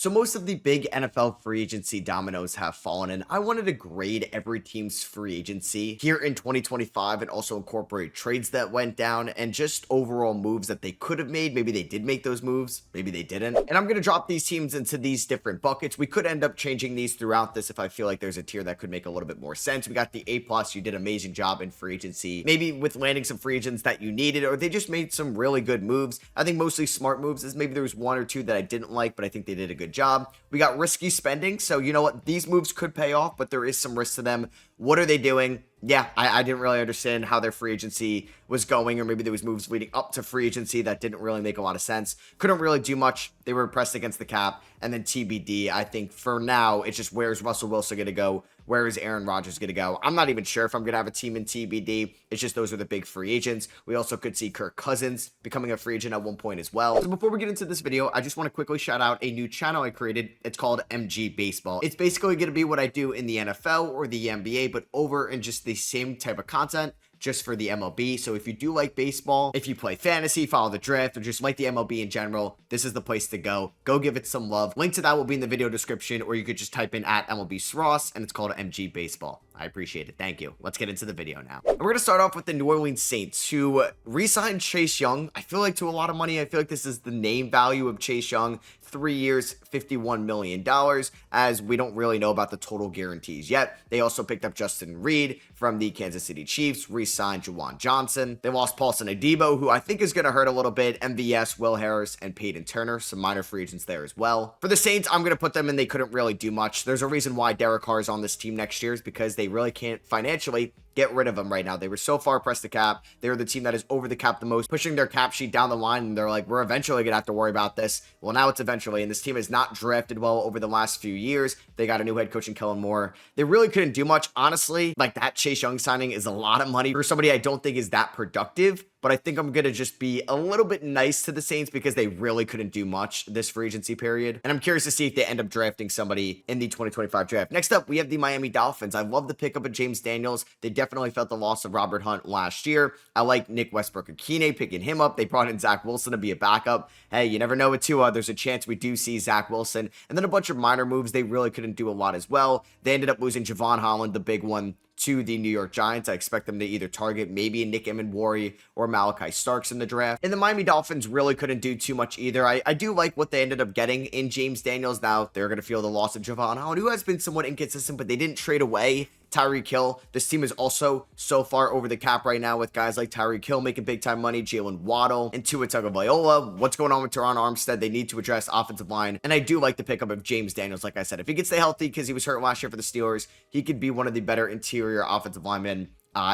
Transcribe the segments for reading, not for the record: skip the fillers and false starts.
So most of the big NFL free agency dominoes have fallen, and I wanted to grade every team's free agency here in 2025 and also incorporate trades that went down and just overall moves that they could have made. Maybe they did make those moves, maybe they didn't. And I'm going to drop these teams into these different buckets. We could end up changing these throughout this if I feel like there's a tier that could make a little bit more sense. We got the A+, you did an amazing job in free agency, maybe with landing some free agents that you needed, or they just made some really good moves. I think mostly smart moves, as maybe there was one or two that I didn't like, but I think they did a good job. We got risky spending, so you know what, these moves could pay off, but there is some risk to them. What are they doing? Yeah, I didn't really understand how their free agency was going, or maybe there was moves leading up to free agency that didn't really make a lot of sense. Couldn't really do much. They were pressed against the cap, and then TBD. I think for now, it's just where's Russell Wilson going to go? Where is Aaron Rodgers going to go? I'm not even sure if I'm going to have a team in TBD. It's just those are the big free agents. We also could see Kirk Cousins becoming a free agent at one point as well. So before we get into this video, I just want to quickly shout out a new channel I created. It's called MG Baseball. It's basically going to be what I do in the NFL or the NBA, but over in just the same type of content, just for the MLB. So if you do like baseball, if you play fantasy, follow the draft, or just like the MLB in general, this is the place to go. Go give it some love. Link to that will be in the video description, or you could just type in at MLB Sross, and it's called MG Baseball. I appreciate it. Thank you. Let's get into the video now. And we're going to start off with the New Orleans Saints, who re-signed Chase Young. I feel like to a lot of money. I feel like this is the name value of Chase Young. 3 years, $51 million, as we don't really know about the total guarantees yet. They also picked up Justin Reed from the Kansas City Chiefs, re-signed Juwan Johnson. They lost Paulson Adebo, who I think is going to hurt a little bit, MVS, Will Harris, and Peyton Turner, some minor free agents there as well. For the Saints, I'm going to put them in. They couldn't really do much. There's a reason why Derek Carr is on this team next year, is because they really can't financially get rid of him right now. They were so far pressed the cap. They were the team that is over the cap the most, pushing their cap sheet down the line, and they're like, we're eventually going to have to worry about this. Well, now it's eventually, and this team has not drafted well over the last few years. They got a new head coach in Kellen Moore. They really couldn't do much, honestly. Like, that Chase Young signing is a lot of money for somebody I don't think is that productive. But I think I'm going to just be a little bit nice to the Saints because they really couldn't do much this free agency period. And I'm curious to see if they end up drafting somebody in the 2025 draft. Next up, we have the Miami Dolphins. I love the pickup of James Daniels. They definitely felt the loss of Robert Hunt last year. I like Nick Westbrook-Akine picking him up. They brought in Zach Wilson to be a backup. Hey, you never know with Tua. There's a chance we do see Zach Wilson. And then a bunch of minor moves. They really couldn't do a lot as well. They ended up losing Javon Holland, the big one, to the New York Giants. I expect them to either target maybe Nick Emenwari or Malachi Starks in the draft. And the Miami Dolphins really couldn't do too much either. I do like what they ended up getting in James Daniels. Now they're going to feel the loss of Javon Holland, who has been somewhat inconsistent, but they didn't trade away Tyreek Hill. This team is also so far over the cap right now with guys like Tyreek Hill making big time money, Jalen Waddle, and Tua Tagovailoa. What's going on with Teron Armstead? They need to address offensive line, and I do like the pickup of James Daniels. Like I said, if he gets stay healthy, because he was hurt last year for the Steelers, he could be one of the better interior offensive linemen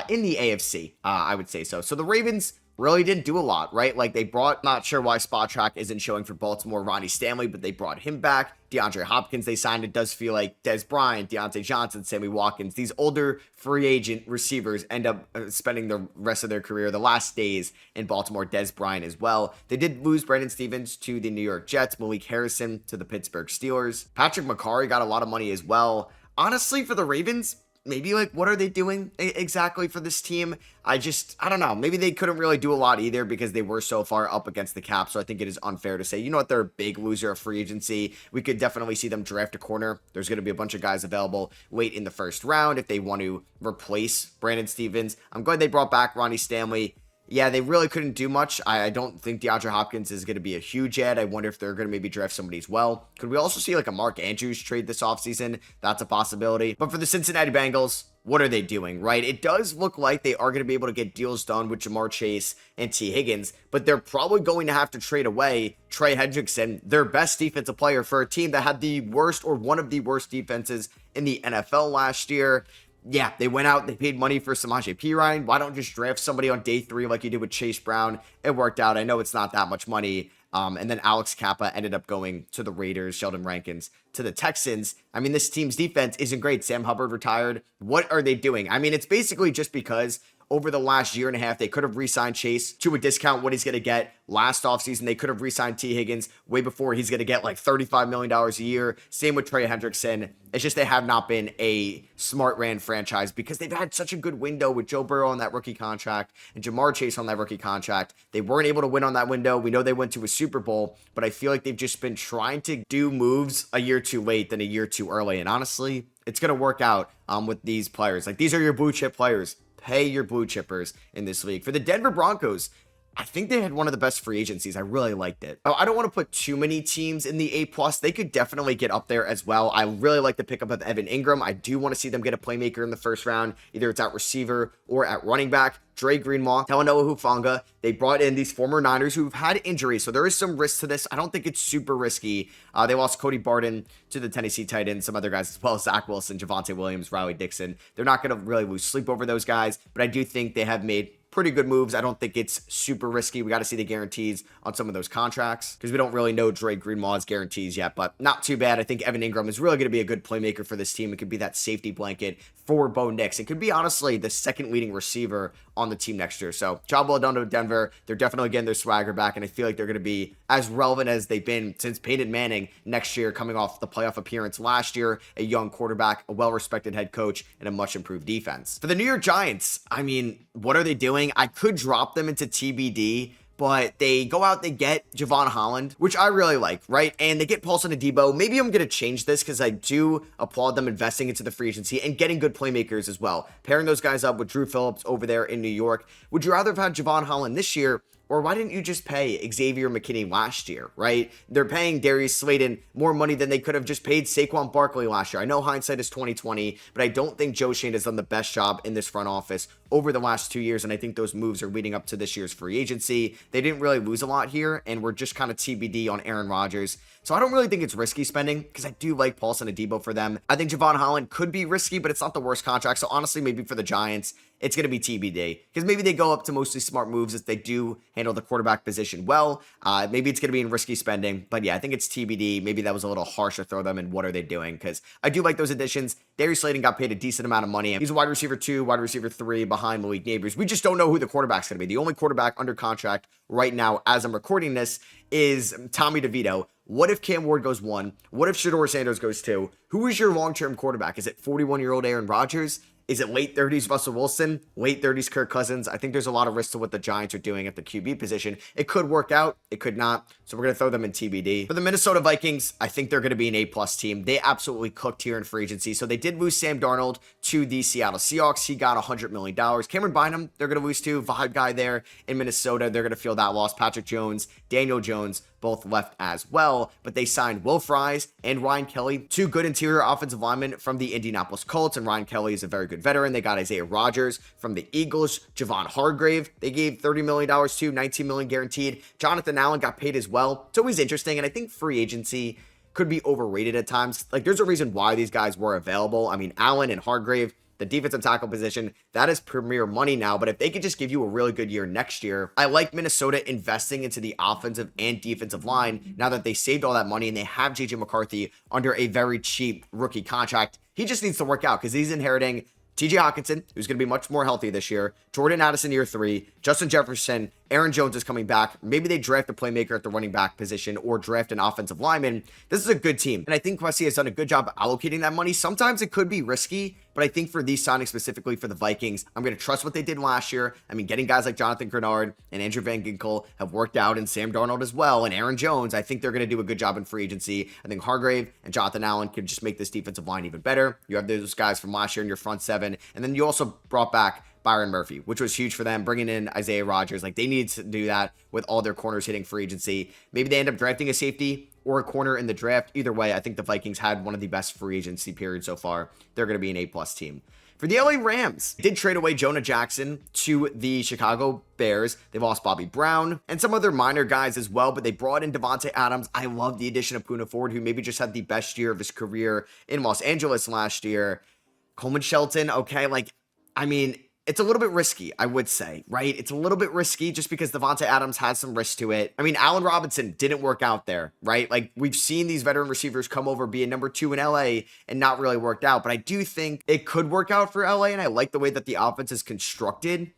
in the AFC, I would say so. So the Ravens really didn't do a lot, right? Like, they brought, not sure why Spot Track isn't showing for Baltimore, Ronnie Stanley, but they brought him back. DeAndre Hopkins, they signed. It does feel like Des Bryant, Deontay Johnson, Sammy Watkins, these older free agent receivers end up spending the rest of their career, the last days in Baltimore. Des Bryant as well. They did lose Brandon Stevens to the New York Jets, Malik Harrison to the Pittsburgh Steelers. Patrick McCarry got a lot of money as well. Honestly, for the Ravens, maybe, like, what are they doing exactly for this team? I don't know. Maybe they couldn't really do a lot either because they were so far up against the cap. So I think it is unfair to say, you know what, they're a big loser of free agency. We could definitely see them draft a corner. There's going to be a bunch of guys available late in the first round if they want to replace Brandon Stevens. I'm glad they brought back Ronnie Stanley. Yeah, they really couldn't do much. I don't think DeAndre Hopkins is going to be a huge ad. I wonder if they're going to maybe draft somebody as well. Could we also see like a Mark Andrews trade this offseason? That's a possibility. But for the Cincinnati Bengals, what are they doing, right? It does look like they are going to be able to get deals done with Jamar Chase and T. Higgins, but they're probably going to have to trade away Trey Hendrickson, their best defensive player, for a team that had the worst or one of the worst defenses in the NFL last year. Yeah, they went out, they paid money for Samaje Perine. Why don't just draft somebody on day 3 like you did with Chase Brown? It worked out. I know it's not that much money. And then Alex Kappa ended up going to the Raiders, Sheldon Rankins to the Texans. I mean, this team's defense isn't great. Sam Hubbard retired. What are they doing? I mean, it's basically just because over the last year and a half. They could have re-signed Chase to a discount what he's going to get. Last offseason, they could have re-signed T. Higgins way before he's going to get like $35 million a year. Same with Trey Hendrickson. It's just they have not been a smart ran franchise because they've had such a good window with Joe Burrow on that rookie contract and Jamar Chase on that rookie contract. They weren't able to win on that window. We know they went to a Super Bowl, but I feel like they've just been trying to do moves a year too late than a year too early. And honestly, it's going to work out with these players. Like, these are your blue chip players. Pay your blue chippers in this league. For the Denver Broncos, I think they had one of the best free agencies. I really liked it. I don't want to put too many teams in the A+. They could definitely get up there as well. I really like the pickup of Evan Ingram. I do want to see them get a playmaker in the first round. Either it's at receiver or at running back. Dre Greenlaw, Talanoa Hufanga. They brought in these former Niners who've had injuries, so there is some risk to this. I don't think it's super risky. They lost Cody Barton to the Tennessee Titans, some other guys as well, Zach Wilson, Javonte Williams, Riley Dixon. They're not going to really lose sleep over those guys, but I do think they have made pretty good moves. I don't think it's super risky. We got to see the guarantees on some of those contracts because we don't really know Dre Greenlaw's guarantees yet, but not too bad. I think Evan Ingram is really going to be a good playmaker for this team. It could be that safety blanket for Bo Nix. It could be, honestly, the second leading receiver on the team next year. So, job well done to Denver. They're definitely getting their swagger back, and I feel like they're going to be as relevant as they've been since Peyton Manning next year, coming off the playoff appearance last year, a young quarterback, a well-respected head coach, and a much-improved defense. For the New York Giants, I mean, what are they doing? I could drop them into TBD, but they go out, they get Javon Holland, which I really like, right? And they get Paulson Adebo. Maybe I'm going to change this because I do applaud them investing into the free agency and getting good playmakers as well. Pairing those guys up with Drew Phillips over there in New York. Would you rather have had Javon Holland this year, or why didn't you just pay Xavier McKinney last year, right? They're paying Darius Slayton more money than they could have just paid Saquon Barkley last year. I know hindsight is 2020, but I don't think Joe Schoen has done the best job in this front office over the last 2 years, and I think those moves are leading up to this year's free agency. They didn't really lose a lot here, and we're just kind of TBD on Aaron Rodgers. So I don't really think it's risky spending because I do like Paulson Adebo for them. I think Javon Holland could be risky, but it's not the worst contract. So honestly, maybe for the Giants, it's going to be TBD because maybe they go up to mostly smart moves if they do handle the quarterback position well. Maybe it's going to be in risky spending, but yeah, I think it's TBD. Maybe that was a little harsh to throw them in. What are they doing? Because I do like those additions. Darius Slayton got paid a decent amount of money. He's a wide receiver 2, wide receiver 3 behind Malik Neighbors. We just don't know who the quarterback's going to be. The only quarterback under contract right now, as I'm recording this, is Tommy DeVito. What if Cam Ward goes 1? What if Shedeur Sanders goes 2? Who is your long-term quarterback? Is it 41-year-old Aaron Rodgers? Is it late 30s Russell Wilson? Late 30s Kirk Cousins? I think there's a lot of risk to what the Giants are doing at the QB position. It could work out. It could not. So we're going to throw them in TBD. For the Minnesota Vikings, I think they're going to be an A+ team. They absolutely cooked here in free agency. So they did lose Sam Darnold to the Seattle Seahawks. He got $100 million. Cameron Bynum, they're going to lose to. Vibe guy there in Minnesota. They're going to feel that loss. Patrick Jones, Daniel Jones, both left as well, but they signed Will Fries and Ryan Kelly, 2 good interior offensive linemen from the Indianapolis Colts, and Ryan Kelly is a very good veteran. They got Isaiah Rodgers from the Eagles, Javon Hargrave, they gave $30 million to, $19 million guaranteed. Jonathan Allen got paid as well. It's always interesting, and I think free agency could be overrated at times. Like, there's a reason why these guys were available. I mean, Allen and Hargrave, the defensive tackle position, that is premier money now. But if they could just give you a really good year next year, I like Minnesota investing into the offensive and defensive line now that they saved all that money and they have JJ McCarthy under a very cheap rookie contract. He just needs to work out because he's inheriting TJ Hawkinson, who's going to be much more healthy this year, Jordan Addison year 3, Justin Jefferson, Aaron Jones is coming back. Maybe they draft a playmaker at the running back position or draft an offensive lineman. This is a good team. And I think Kwesi has done a good job allocating that money. Sometimes it could be risky, but I think for these signings specifically for the Vikings, I'm going to trust what they did last year. I mean, getting guys like Jonathan Grenard and Andrew Van Ginkel have worked out, and Sam Darnold as well, and Aaron Jones. I think they're going to do a good job in free agency. I think Hargrave and Jonathan Allen could just make this defensive line even better. You have those guys from last year in your front 7, and then you also brought back Byron Murphy, which was huge for them, bringing in Isaiah Rodgers. Like, they need to do that with all their corners hitting free agency. Maybe they end up drafting a safety or a corner in the draft. Either way, I think the Vikings had one of the best free agency periods so far. They're going to be an A+ team. For the LA Rams, they did trade away Jonah Jackson to the Chicago Bears. They lost Bobby Brown and some other minor guys as well, but they brought in Devontae Adams. I love the addition of Poona Ford, who maybe just had the best year of his career in Los Angeles last year. Coleman Shelton, okay, I mean, it's a little bit risky, I would say, right? It's a little bit risky just because Devontae Adams has some risk to it. I mean, Allen Robinson didn't work out there, right? Like, we've seen these veteran receivers come over, be a number 2 in LA and not really worked out. But I do think it could work out for LA, and I like the way that the offense is constructed.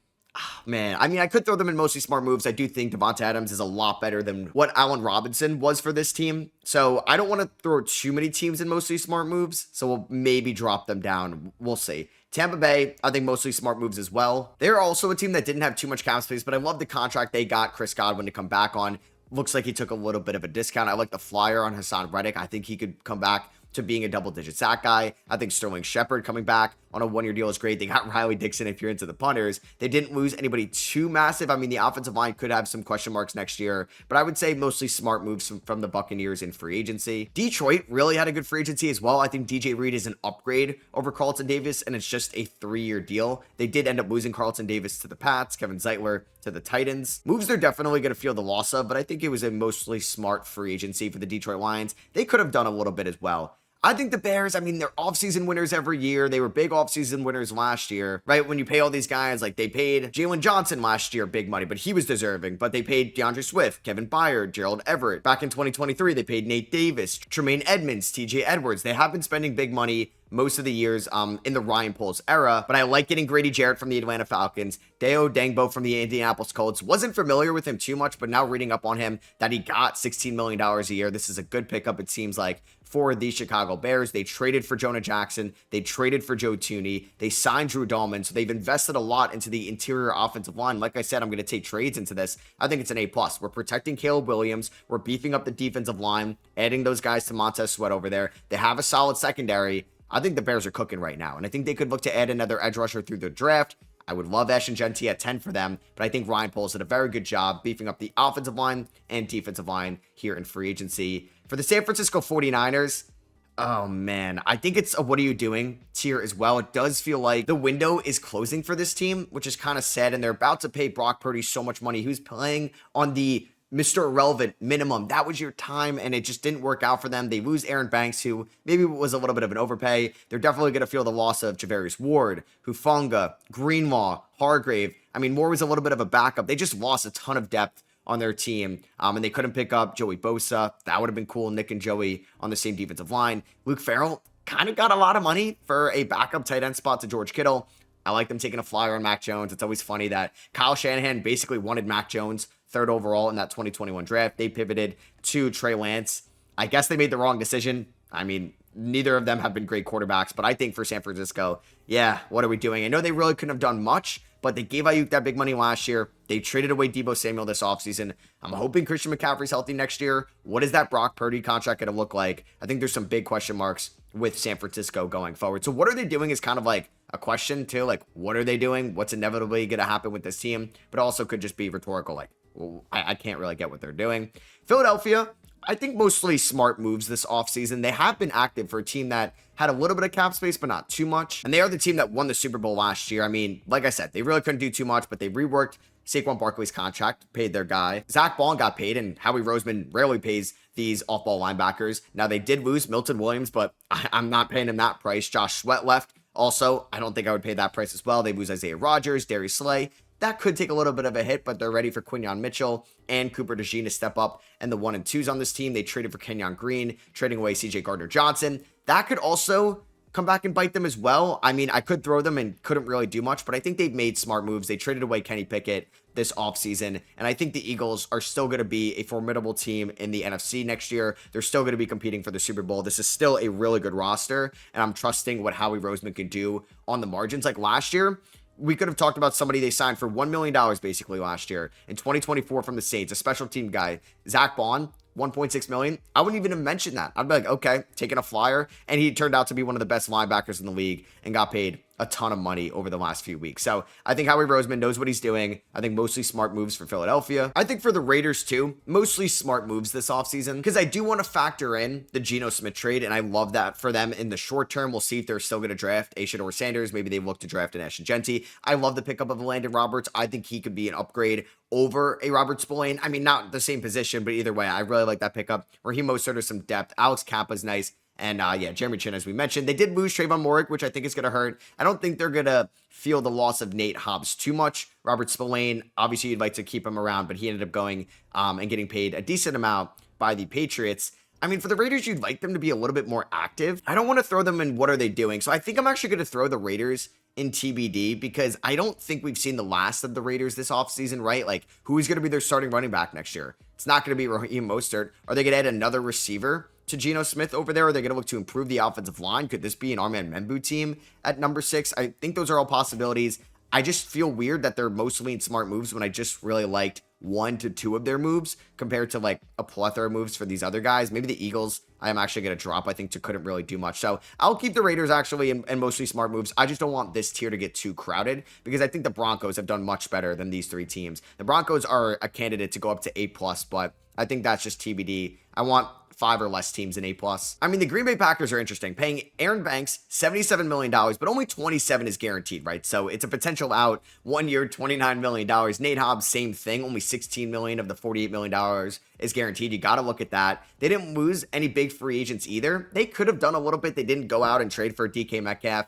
Man, I mean, I could throw them in mostly smart moves. I do think Devonta Adams is a lot better than what Allen Robinson was for this team. So I don't want to throw too many teams in mostly smart moves. So we'll maybe drop them down. We'll see. Tampa Bay, I think mostly smart moves as well. They're also a team that didn't have too much cap space, but I love the contract they got Chris Godwin to come back on. Looks like he took a little bit of a discount. I like the flyer on Hassan Reddick. I think he could come back to being a double-digit sack guy. I think Sterling Shepard coming back on a one-year deal is great. They got Riley Dixon if you're into the punters. They didn't lose anybody too massive. I mean, the offensive line could have some question marks next year, but I would say mostly smart moves from the Buccaneers in free agency. Detroit really had a good free agency as well. I think DJ Reed is an upgrade over Carlton Davis, and it's just a 3-year deal. They did end up losing Carlton Davis to the Pats, Kevin Zeitler to the Titans. Moves they're definitely going to feel the loss of, but I think it was a mostly smart free agency for the Detroit Lions. They could have done a little bit as well. I think the Bears, I mean, they're offseason winners every year. They were big offseason winners last year, right? When you pay all these guys, like they paid Jalen Johnson last year big money, but he was deserving. But they paid DeAndre Swift, Kevin Byard, Gerald Everett. Back in 2023, they paid Nate Davis, Tremaine Edmonds, TJ Edwards. They have been spending big money most of the years in the Ryan Poles era, but I like getting Grady Jarrett from the Atlanta Falcons, Deo Dangbo from the Indianapolis Colts. Wasn't familiar with him too much, but now reading up on him that he got $16 million a year. This is a good pickup, it seems like, for the Chicago Bears. They traded for Jonah Jackson. They traded for Joe Thuney. They signed Drew Dahlman, so they've invested a lot into the interior offensive line. Like I said, I'm going to take trades into this. I think it's an A+. We're protecting Caleb Williams. We're beefing up the defensive line, adding those guys to Montez Sweat over there. They have a solid secondary. I think the Bears are cooking right now, and I think they could look to add another edge rusher through the draft. I would love Ashton Genty at 10 for them, but I think Ryan Poles did a very good job beefing up the offensive line and defensive line here in free agency. For the San Francisco 49ers, oh man, I think it's a what are you doing tier as well. It does feel like the window is closing for this team, which is kind of sad, and they're about to pay Brock Purdy so much money. He was playing on the Mr. Irrelevant minimum. That was your time, and it just didn't work out for them. They lose Aaron Banks, who maybe was a little bit of an overpay. They're definitely going to feel the loss of Javarius Ward, Hufanga, Greenlaw, Hargrave. I mean, Moore was a little bit of a backup. They just lost a ton of depth on their team, and they couldn't pick up Joey Bosa. That would have been cool. Nick and Joey on the same defensive line. Luke Farrell kind of got a lot of money for a backup tight end spot to George Kittle. I like them taking a flyer on Mac Jones. It's always funny that Kyle Shanahan basically wanted Mac Jones third overall in that 2021 draft. They pivoted to Trey Lance. I guess they made the wrong decision. I mean, neither of them have been great quarterbacks, but I think for San Francisco, yeah, what are we doing? I know they really couldn't have done much, but they gave Ayuk that big money last year. They traded away Deebo Samuel this offseason. I'm hoping Christian McCaffrey's healthy next year. What is that Brock Purdy contract going to look like? I think there's some big question marks with San Francisco going forward. So what are they doing is kind of like a question too. Like, what are they doing? What's inevitably going to happen with this team? But also could just be rhetorical. Like, well, I can't really get what they're doing. Philadelphia, I think mostly smart moves this offseason. They have been active for a team that had a little bit of cap space, but not too much. And they are the team that won the Super Bowl last year. I mean, like I said, they really couldn't do too much, but they reworked Saquon Barkley's contract, paid their guy. Zach Ball got paid, and Howie Roseman rarely pays these off-ball linebackers. Now, they did lose Milton Williams, but I'm not paying him that price. Josh Sweat left. Also, I don't think I would pay that price as well. They lose Isaiah Rodgers, Darius Slay. That could take a little bit of a hit, but they're ready for Quinyon Mitchell and Cooper DeJean to step up and the 1 and 2s on this team. They traded for Kenyon Green, trading away CJ Gardner-Johnson. That could also come back and bite them as well. I mean, I could throw them and couldn't really do much, but I think they've made smart moves. They traded away Kenny Pickett this offseason, and I think the Eagles are still going to be a formidable team in the NFC next year. They're still going to be competing for the Super Bowl. This is still a really good roster, and I'm trusting what Howie Roseman can do on the margins. Like last year, we could have talked about somebody they signed for $1 million basically last year in 2024 from the Saints, a special team guy, Zach Bond, $1.6 million. I wouldn't even have mentioned that. I'd be like, okay, taking a flyer. And he turned out to be one of the best linebackers in the league and got paid a ton of money over the last few weeks. So I think Howie Roseman knows what he's doing. I think mostly smart moves for Philadelphia. I think for the Raiders too, mostly smart moves this offseason, because I do want to factor in the Geno Smith trade, and I love that for them in the short term. We'll see if they're still going to draft Shedeur Sanders. Maybe they look to draft an Ashton Genty. I love the pickup of Landon Roberts. I think he could be an upgrade over a Robert Spillane. I mean, not the same position, but either way, I really like that pickup. Raheem Mostert has some depth. Alex Kappa's nice. And yeah, Jeremy Chin, as we mentioned, they did lose Trayvon Morik, which I think is going to hurt. I don't think they're going to feel the loss of Nate Hobbs too much. Robert Spillane, obviously you'd like to keep him around, but he ended up going and getting paid a decent amount by the Patriots. I mean, for the Raiders, you'd like them to be a little bit more active. I don't want to throw them in what are they doing. So I think I'm actually going to throw the Raiders in TBD because I don't think we've seen the last of the Raiders this offseason, right? Like, who's going to be their starting running back next year? It's not going to be Raheem Mostert. Are they going to add another receiver to Geno Smith over there? Are they going to look to improve the offensive line? Could this be an Armand Membu team at number 6? I think those are all possibilities. I just feel weird that they're mostly in smart moves when I just really liked 1 to 2 of their moves compared to like a plethora of moves for these other guys. Maybe the Eagles, I am actually going to drop, I think, to couldn't really do much. So I'll keep the Raiders actually in mostly smart moves. I just don't want this tier to get too crowded because I think the Broncos have done much better than these 3 teams. The Broncos are a candidate to go up to A+, but I think that's just TBD. I want 5 or less teams in A+. I mean, the Green Bay Packers are interesting, paying Aaron Banks $77 million, but only 27 is guaranteed, right? So it's a potential out. 1 year, $29 million. Nate Hobbs, same thing. Only $16 million of the $48 million is guaranteed. You got to look at that. They didn't lose any big free agents either. They could have done a little bit. They didn't go out and trade for DK Metcalf.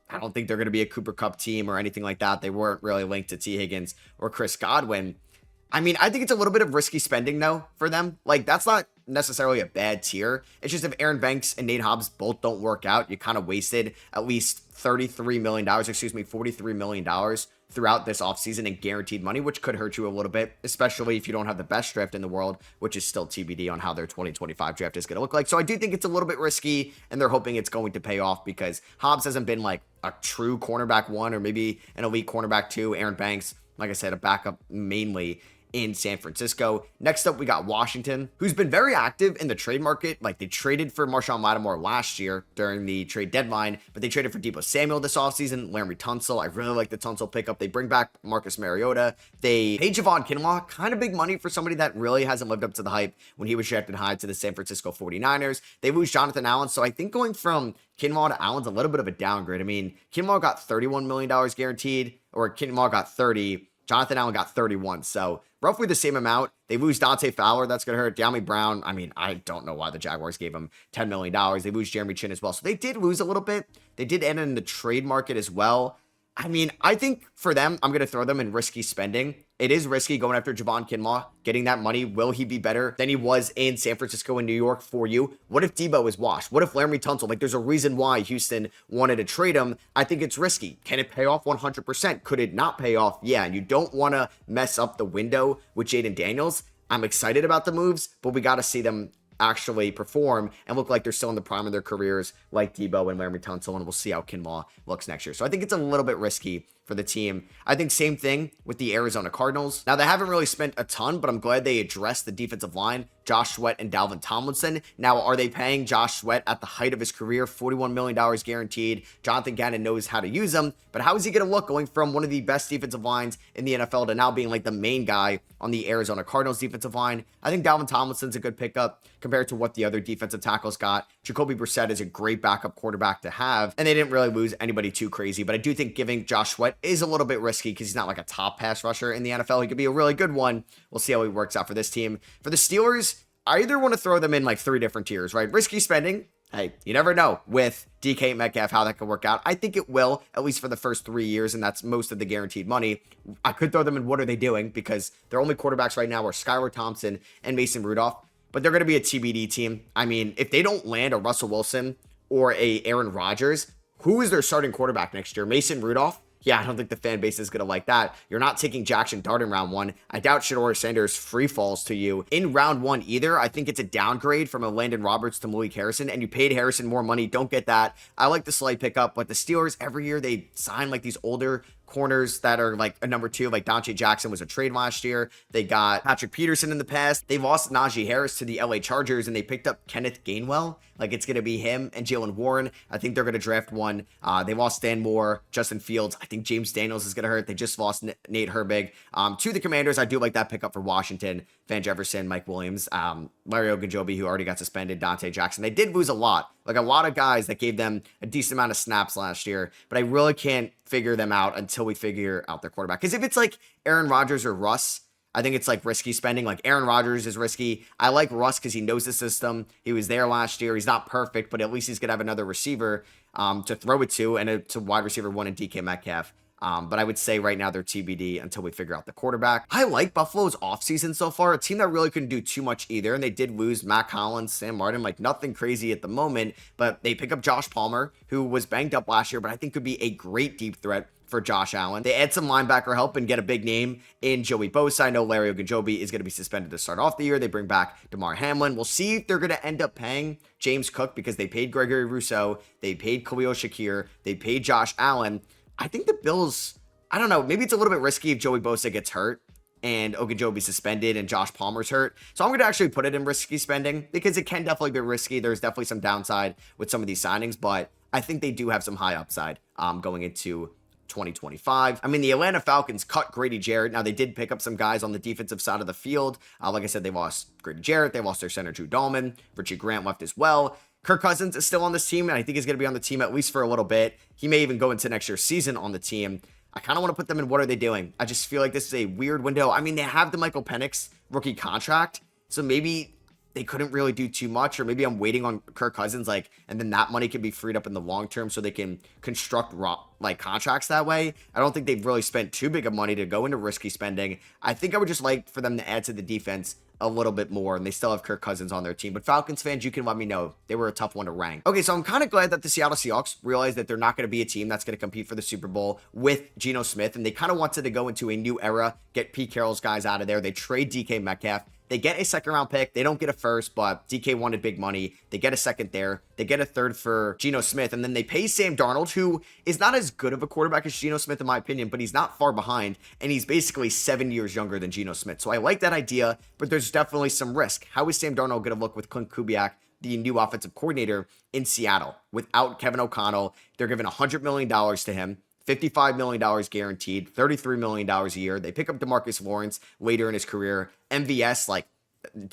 I don't think they're going to be a Cooper Kupp team or anything like that. They weren't really linked to T. Higgins or Chris Godwin. I mean, I think it's a little bit of risky spending, though, for them. Like, that's not necessarily a bad tier. It's just if Aaron Banks and Nate Hobbs both don't work out, you kind of wasted at least $43 million throughout this offseason in guaranteed money, which could hurt you a little bit, especially if you don't have the best draft in the world, which is still TBD on how their 2025 draft is going to look like. So I do think it's a little bit risky, and they're hoping it's going to pay off because Hobbs hasn't been like a true cornerback 1 or maybe an elite cornerback 2. Aaron Banks, like I said, a backup mainly in San Francisco. Next up, we got Washington, who's been very active in the trade market. Like, they traded for Marshawn Lattimore last year during the trade deadline, but they traded for Deebo Samuel this offseason, Laremy Tunsil. I really like the Tunsil pickup. They bring back Marcus Mariota. They pay Javon Kinlaw, kind of big money for somebody that really hasn't lived up to the hype when he was drafted high to the San Francisco 49ers. They lose Jonathan Allen, so I think going from Kinlaw to Allen's a little bit of a downgrade. I mean, Kinlaw got $31 million guaranteed, or Kinlaw got 30. Jonathan Allen got 31, so roughly the same amount. They lose Dante Fowler. That's going to hurt. De'Ami Brown, I mean, I don't know why the Jaguars gave him $10 million. They lose Jeremy Chin as well. So they did lose a little bit. They did end in the trade market as well. I mean, I think for them, I'm going to throw them in risky spending. It is risky going after Javon Kinlaw, getting that money. Will he be better than he was in San Francisco and New York for you? What if Deebo is washed? What if Laremy Tunsil? Like, there's a reason why Houston wanted to trade him. I think it's risky. Can it pay off 100%? Could it not pay off? Yeah, and you don't want to mess up the window with Jaden Daniels. I'm excited about the moves, but we got to see them actually perform and look like they're still in the prime of their careers, like Deebo and Laremy Tunsil, and we'll see how Kinlaw looks next year. So I think it's a little bit risky for the team. I think same thing with the Arizona Cardinals. Now, they haven't really spent a ton, but I'm glad they addressed the defensive line, Josh Sweat and Dalvin Tomlinson. Now, are they paying Josh Sweat at the height of his career, $41 million guaranteed? Jonathan Gannon knows how to use him, but how is he going to look going from one of the best defensive lines in the NFL to now being like the main guy on the Arizona Cardinals defensive line? I think Dalvin Tomlinson's a good pickup compared to what the other defensive tackles got. Jacoby Brissett is a great backup quarterback to have, and they didn't really lose anybody too crazy, but I do think giving Josh Sweat is a little bit risky because he's not like a top pass rusher in the NFL. He could be a really good one. We'll see how he works out for this team. For the Steelers, I either want to throw them in like 3 different tiers, right? Risky spending. Hey, you never know with DK Metcalf how that could work out. I think it will, at least for the first 3 years, and that's most of the guaranteed money. I could throw them in what are they doing because their only quarterbacks right now are Skylar Thompson and Mason Rudolph, but they're going to be a TBD team. I mean, if they don't land a Russell Wilson or a Aaron Rodgers, who is their starting quarterback next year? Mason Rudolph? Yeah, I don't think the fan base is going to like that. You're not taking Jackson Dart in round 1. I doubt Shedeur Sanders free falls to you in round 1 either. I think it's a downgrade from a Landon Roberts to Malik Harrison, and you paid Harrison more money. Don't get that. I like the slight pickup, but the Steelers, every year they sign like these older corners that are like a number 2, like Dante Jackson was a trade last year. They got Patrick Peterson in the past. They lost Najee Harris to the LA Chargers, and they picked up Kenneth Gainwell. Like, it's going to be him and Jalen Warren. I think they're going to draft one. They lost Stan Moore, Justin Fields. I think James Daniels is going to hurt. They just lost Nate Herbig to the Commanders. I do like that pickup for Washington. Van Jefferson, Mike Williams, Larry Ogunjobi, who already got suspended, Dante Jackson. They did lose a lot of guys that gave them a decent amount of snaps last year, but I really can't figure them out until we figure out their quarterback. Because if it's like Aaron Rodgers or Russ, I think it's like risky spending. Like Aaron Rodgers is risky. I like Russ because he knows the system. He was there last year. He's not perfect, but at least he's going to have another receiver to throw it to, and to wide receiver 1 in DK Metcalf. But I would say right now they're TBD until we figure out the quarterback. I like Buffalo's offseason so far. A team that really couldn't do too much either. And they did lose Matt Collins, Sam Martin, like nothing crazy at the moment. But they pick up Josh Palmer, who was banged up last year, but I think could be a great deep threat for Josh Allen. They add some linebacker help and get a big name in Joey Bosa. I know Larry Ogunjobi is going to be suspended to start off the year. They bring back DeMar Hamlin. We'll see if they're going to end up paying James Cook because they paid Gregory Rousseau. They paid Khalil Shakir. They paid Josh Allen. I think the Bills, I don't know, maybe it's a little bit risky if Joey Bosa gets hurt and Ogunjobi suspended and Josh Palmer's hurt. So I'm going to actually put it in risky spending because it can definitely be risky. There's definitely some downside with some of these signings, but I think they do have some high upside going into 2025. I mean, the Atlanta Falcons cut Grady Jarrett. Now, they did pick up some guys on the defensive side of the field. Like I said, they lost Grady Jarrett. They lost their center, Drew Dahlman. Richie Grant left as well. Kirk Cousins is still on this team, and I think he's going to be on the team at least for a little bit. He may even go into next year's season on the team. I kind of want to put them in what are they doing? I just feel like this is a weird window. I mean, they have the Michael Penix rookie contract, so maybe they couldn't really do too much, or maybe I'm waiting on Kirk Cousins, and then that money can be freed up in the long term so they can construct contracts that way. I don't think they've really spent too big of money to go into risky spending. I think I would just like for them to add to the defense a little bit more, and they still have Kirk Cousins on their team. But Falcons fans, you can let me know. They were a tough one to rank. Okay, so I'm kind of glad that the Seattle Seahawks realized that they're not going to be a team that's going to compete for the Super Bowl with Geno Smith, and they kind of wanted to go into a new era, get Pete Carroll's guys out of there. They trade DK Metcalf. They get a second-round pick. They don't get a first, but DK wanted big money. They get a second there. They get a third for Geno Smith, and then they pay Sam Darnold, who is not as good of a quarterback as Geno Smith, in my opinion, but he's not far behind, and he's basically 7 years younger than Geno Smith. So I like that idea, but there's definitely some risk. How is Sam Darnold going to look with Clint Kubiak, the new offensive coordinator in Seattle? Without Kevin O'Connell, they're giving $100 million to him. $55 million guaranteed, $33 million a year. They pick up DeMarcus Lawrence later in his career. MVS,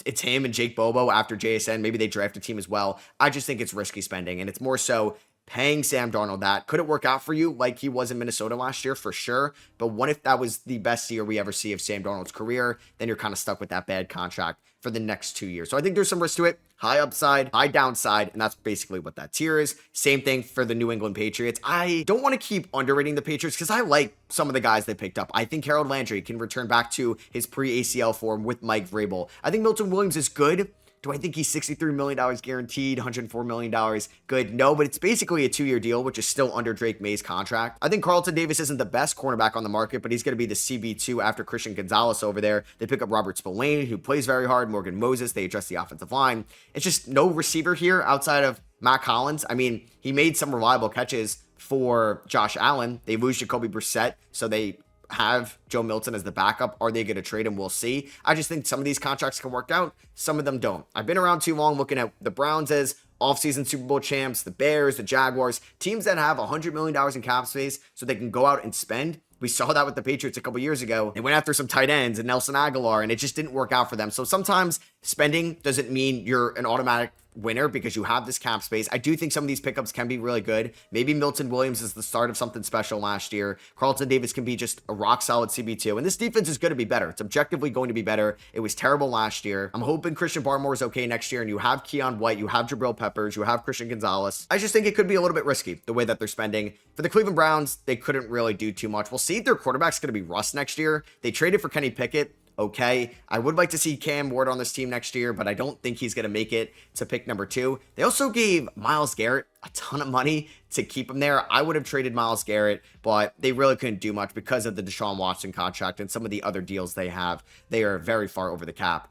it's him and Jake Bobo after JSN. Maybe they draft a team as well. I just think it's risky spending, and it's more so paying Sam Darnold that. Could it work out for you like he was in Minnesota last year? For sure. But what if that was the best year we ever see of Sam Darnold's career? Then you're kind of stuck with that bad contract for the next 2 years. So I think there's some risk to it. High upside, high downside, and that's basically what that tier is. Same thing for the New England Patriots. I don't want to keep underrating the Patriots because I like some of the guys they picked up. I think Harold Landry can return back to his pre-ACL form with Mike Vrabel. I think Milton Williams is good. Do I think he's $63 million guaranteed, $104 million good? No, but it's basically a 2-year deal, which is still under Drake May's contract. I think Carlton Davis isn't the best cornerback on the market, but he's going to be the CB2 after Christian Gonzalez over there. They pick up Robert Spillane, who plays very hard, Morgan Moses. They address the offensive line. It's just no receiver here outside of Matt Collins. I mean, he made some reliable catches for Josh Allen. They lose Jacoby Brissett, so they have Joe Milton as the backup. Are they going to trade him? We'll see. I just think some of these contracts can work out. Some of them don't. I've been around too long looking at the Browns as offseason Super Bowl champs, the Bears, the Jaguars, teams that have $100 million in cap space so they can go out and spend. We saw that with the Patriots a couple years ago. They went after some tight ends and Nelson Aguilar, and it just didn't work out for them. So sometimes spending doesn't mean you're an automatic winner because you have this cap space. I do think some of these pickups can be really good. Maybe Milton Williams is the start of something special last year. Carlton Davis can be just a rock solid CB2. And this defense is going to be better. It's objectively going to be better. It was terrible last year. I'm hoping Christian Barmore is okay next year, and you have Keon White, you have Jabril Peppers, you have Christian Gonzalez. I just think it could be a little bit risky the way that they're spending. For the Cleveland Browns, they couldn't really do too much. We'll see if their quarterback's going to be Russ next year. They traded for Kenny Pickett. Okay, I would like to see Cam Ward on this team next year, but I don't think he's going to make it to pick number 2. They also gave Myles Garrett a ton of money to keep him there. I would have traded Myles Garrett, but they really couldn't do much because of the Deshaun Watson contract and some of the other deals they have. They are very far over the cap.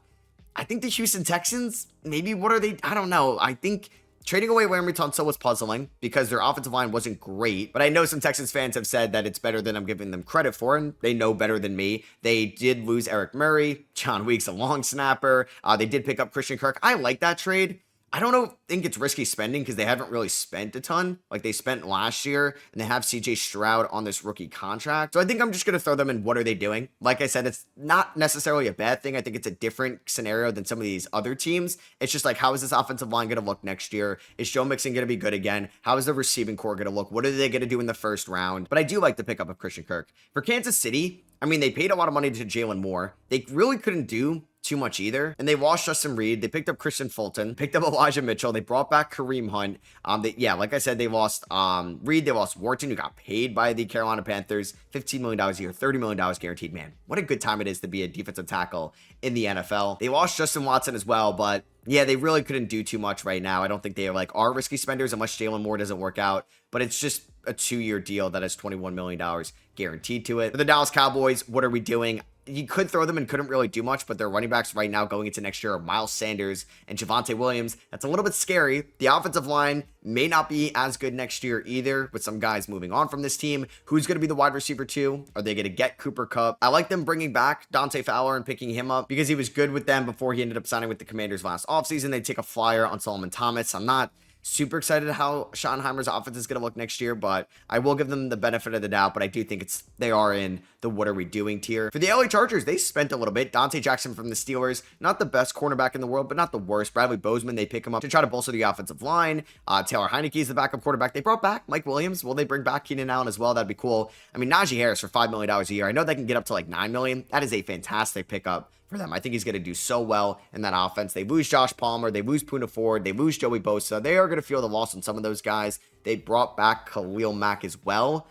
I think the Houston Texans, maybe what are they? I don't know. I think trading away Laremy Tunsil was puzzling because their offensive line wasn't great, but I know some Texans fans have said that it's better than I'm giving them credit for, and they know better than me. They did lose Eric Murray, John Weeks, a long snapper. They did pick up Christian Kirk. I like that trade. I don't think it's risky spending because they haven't really spent a ton like they spent last year, and they have CJ Stroud on this rookie contract. So I think I'm just going to throw them in what are they doing. Like I said, it's not necessarily a bad thing. I think it's a different scenario than some of these other teams. It's just like, how is this offensive line going to look next year? Is Joe Mixon going to be good again? How is the receiving core going to look? What are they going to do in the first round? But I do like the pickup of Christian Kirk. For Kansas City, I mean, they paid a lot of money to Jalen Moore. They really couldn't do too much either. And they lost Justin Reed. They picked up Christian Fulton, picked up Elijah Mitchell. They brought back Kareem Hunt. Like I said, they lost Reed. They lost Wharton, who got paid by the Carolina Panthers, $15 million a year, $30 million guaranteed. Man, what a good time it is to be a defensive tackle in the NFL. They lost Justin Watson as well, but yeah, they really couldn't do too much right now. I don't think they are risky spenders unless Jalen Moore doesn't work out, but it's just a 2-year deal that has $21 million guaranteed to it. For the Dallas Cowboys, what are we doing? You could throw them and couldn't really do much, but their running backs right now going into next year are Miles Sanders and Javonte Williams. That's a little bit scary. The offensive line may not be as good next year either, with some guys moving on from this team. Who's going to be the wide receiver 2? Are they going to get Cooper Kupp? I like them bringing back Dante Fowler and picking him up because he was good with them before he ended up signing with the Commanders last offseason. They take a flyer on Solomon Thomas. I'm not super excited how Schottenheimer's offense is going to look next year, but I will give them the benefit of the doubt, but I do think they are in the what are we doing tier. For the LA Chargers, they spent a little bit. Dante Jackson from the Steelers, not the best cornerback in the world, but not the worst. Bradley Bozeman, they pick him up to try to bolster the offensive line. Taylor Heineke is the backup quarterback. They brought back Mike Williams. Will they bring back Keenan Allen as well? That'd be cool. I mean, Najee Harris for $5 million a year. I know they can get up to like $9 million. That is a fantastic pickup for them. I think he's going to do so well in that offense. They lose Josh Palmer. They lose Poona Ford. They lose Joey Bosa. They are going to feel the loss on some of those guys. They brought back Khalil Mack as well.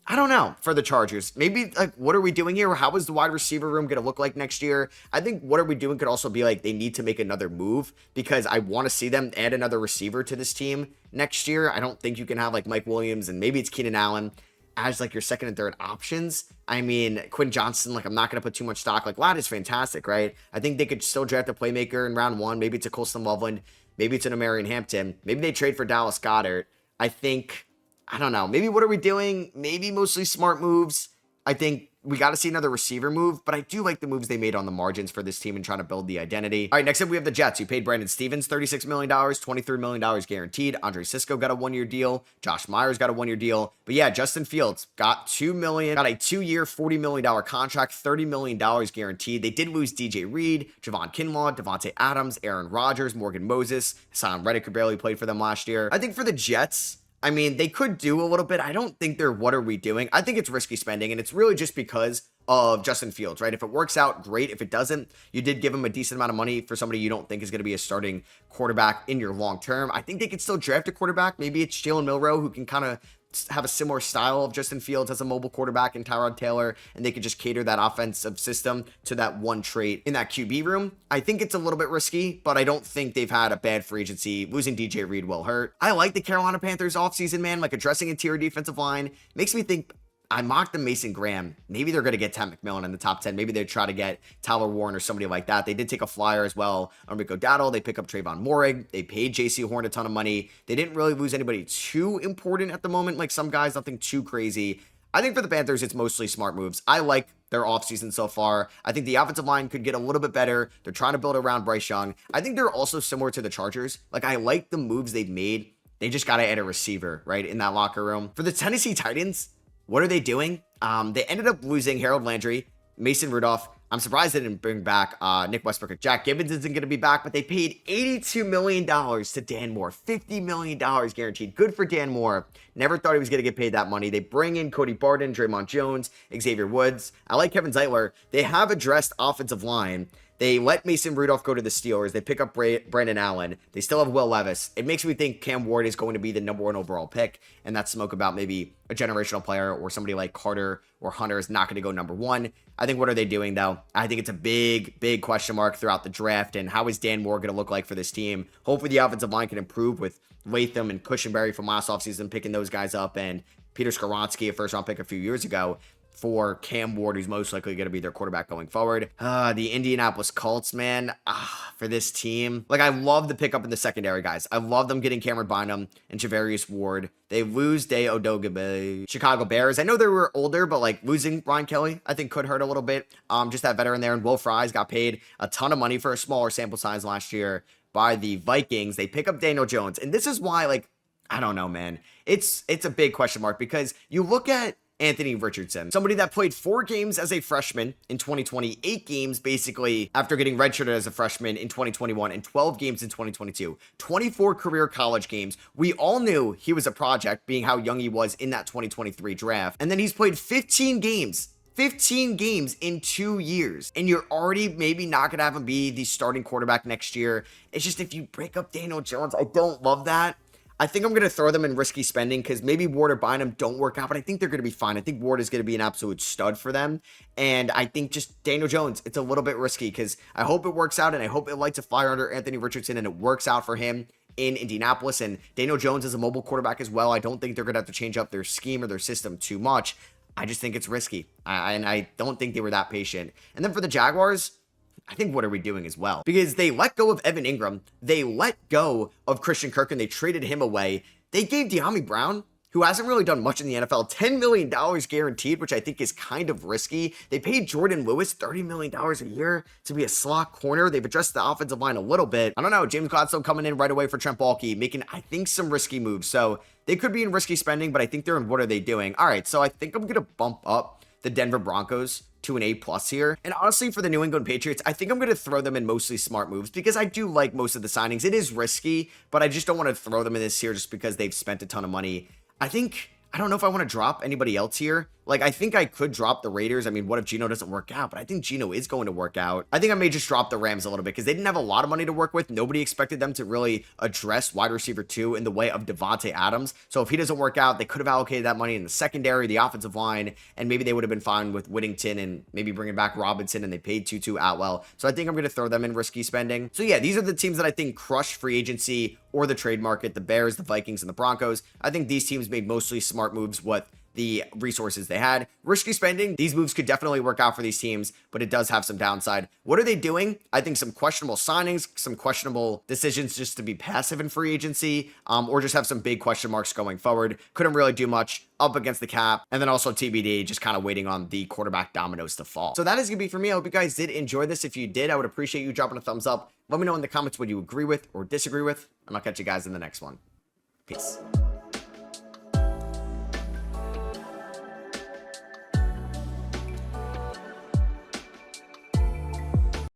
I don't know for the Chargers. Maybe like, what are we doing here? How is the wide receiver room going to look like next year? I think what are we doing could also be like they need to make another move because I want to see them add another receiver to this team next year. I don't think you can have like Mike Williams and maybe it's Keenan Allen as like your second and third options. I mean, Quinn Johnson, like I'm not going to put too much stock. Like Ladd is fantastic, right? I think they could still draft a playmaker in round 1. Maybe it's a Colston Loveland. Maybe it's an Amarian Hampton. Maybe they trade for Dallas Goedert. I don't know. Maybe what are we doing? Maybe mostly smart moves. I think we got to see another receiver move, but I do like the moves they made on the margins for this team and trying to build the identity. All right, next up we have the Jets, who paid Brandon Stevens $36 million, $23 million guaranteed. Andre Cisco got a 1-year deal. Josh Myers got a 1-year deal. But yeah, Justin Fields got $2 million, got a 2-year, $40 million contract, $30 million guaranteed. They did lose DJ Reed, Javon Kinlaw, Devontae Adams, Aaron Rodgers, Morgan Moses. Hassan Reddick, who barely played for them last year. I think for the Jets, I mean, they could do a little bit. I don't think they're what are we doing. I think it's risky spending, and it's really just because of Justin Fields, right? If it works out, great. If it doesn't, you did give him a decent amount of money for somebody you don't think is going to be a starting quarterback in your long term. I think they could still draft a quarterback. Maybe it's Jalen Milroe, who can kind of have a similar style of Justin Fields as a mobile quarterback and Tyrod Taylor, and they could just cater that offensive system to that one trait in that QB room. I think it's a little bit risky, but I don't think they've had a bad free agency. Losing DJ Reed will hurt. I like the Carolina Panthers offseason, man. Like addressing interior defensive line makes me think I mocked the Mason Graham. Maybe they're going to get Tam McMillan in the top 10. Maybe they try to get Tyler Warren or somebody like that. They did take a flyer as well on Rico Dowdle. They pick up Trayvon Morig. They paid JC Horn a ton of money. They didn't really lose anybody too important at the moment. Like some guys, nothing too crazy. I think for the Panthers, it's mostly smart moves. I like their offseason so far. I think the offensive line could get a little bit better. They're trying to build around Bryce Young. I think they're also similar to the Chargers. Like I like the moves they've made. They just got to add a receiver, right, in that locker room. For the Tennessee Titans, what are they doing? They ended up losing Harold Landry, Mason Rudolph. I'm surprised they didn't bring back Nick Westbrook. Jack Gibbons isn't going to be back, but they paid $82 million to Dan Moore. $50 million guaranteed. Good for Dan Moore. Never thought he was going to get paid that money. They bring in Cody Barton, Draymond Jones, Xavier Woods. I like Kevin Zeitler. They have addressed offensive line. They let Mason Rudolph go to the Steelers. They pick up Brandon Allen. They still have Will Levis. It makes me think Cam Ward is going to be the number 1 overall pick, and that's smoke about maybe a generational player or somebody like Carter or Hunter is not going to go number 1. I think what are they doing, though? I think it's a big, big question mark throughout the draft, and how is Dan Moore going to look like for this team? Hopefully the offensive line can improve with Latham and Cushenberry from last offseason, picking those guys up, and Peter Skoronski, a first-round pick a few years ago, for Cam Ward, who's most likely going to be their quarterback going forward. The Indianapolis Colts, man, for this team. Like, I love the pickup in the secondary, guys. I love them getting Cameron Bynum and Javarius Ward. They lose Day Odogabe. Chicago Bears, I know they were older, but like losing Ryan Kelly, I think could hurt a little bit. Just that veteran there. And Will Fries got paid a ton of money for a smaller sample size last year by the Vikings. They pick up Daniel Jones. And this is why, like, I don't know, man. It's a big question mark because you look at Anthony Richardson, somebody that played 4 games as a freshman in 2020, 8 games basically after getting redshirted as a freshman in 2021, and 12 games in 2022, 24 career college games. We all knew he was a project, being how young he was in that 2023 draft. And then he's played 15 games 15 games in 2 years, and you're already maybe not going to have him be the starting quarterback next year. It's just, if you break up Daniel Jones, I don't love that. I think I'm going to throw them in risky spending because maybe Ward or Bynum don't work out, but I think they're going to be fine. I think Ward is going to be an absolute stud for them. And I think just Daniel Jones, it's a little bit risky because I hope it works out, and I hope it lights a fire under Anthony Richardson and it works out for him in Indianapolis. And Daniel Jones is a mobile quarterback as well. I don't think they're going to have to change up their scheme or their system too much. I just think it's risky. And I don't think they were that patient. And then for the Jaguars, I think what are we doing as well? Because they let go of Evan Ingram. They let go of Christian Kirk and they traded him away. They gave De'Ami Brown, who hasn't really done much in the NFL, $10 million guaranteed, which I think is kind of risky. They paid Jordan Lewis $30 million a year to be a slot corner. They've addressed the offensive line a little bit. I don't know. James Gladstone coming in right away for Trent Baalke, making, I think, some risky moves. So they could be in risky spending, but I think they're in what are they doing? All right, so I think I'm going to bump up the Denver Broncos to an A+ here. And honestly, for the New England Patriots, I think I'm going to throw them in mostly smart moves because I do like most of the signings. It is risky, but I just don't want to throw them in this here just because they've spent a ton of money. I don't know if I want to drop anybody else here. Like, I think I could drop the Raiders. I mean, what if Geno doesn't work out? But I think Geno is going to work out. I think I may just drop the Rams a little bit because they didn't have a lot of money to work with. Nobody expected them to really address wide receiver 2 in the way of Devontae Adams. So if he doesn't work out, they could have allocated that money in the secondary, the offensive line, and maybe they would have been fine with Whittington and maybe bringing back Robinson, and they paid Tutu Atwell. So I think I'm going to throw them in risky spending. So yeah, these are the teams that I think crushed free agency or the trade market: the Bears, the Vikings, and the Broncos. I think these teams made mostly smart moves with the resources they had. Risky spending, these moves could definitely work out for these teams, but it does have some downside. What are they doing? I think some questionable signings, some questionable decisions just to be passive in free agency, or just have some big question marks going forward. Couldn't really do much up against the cap, and then also TBD, just kind of waiting on the quarterback dominoes to fall. So that is gonna be for me. I hope you guys did enjoy this. If you did, I would appreciate you dropping a thumbs up. Let me know in the comments what you agree with or disagree with, and I'll catch you guys in the next one. Peace.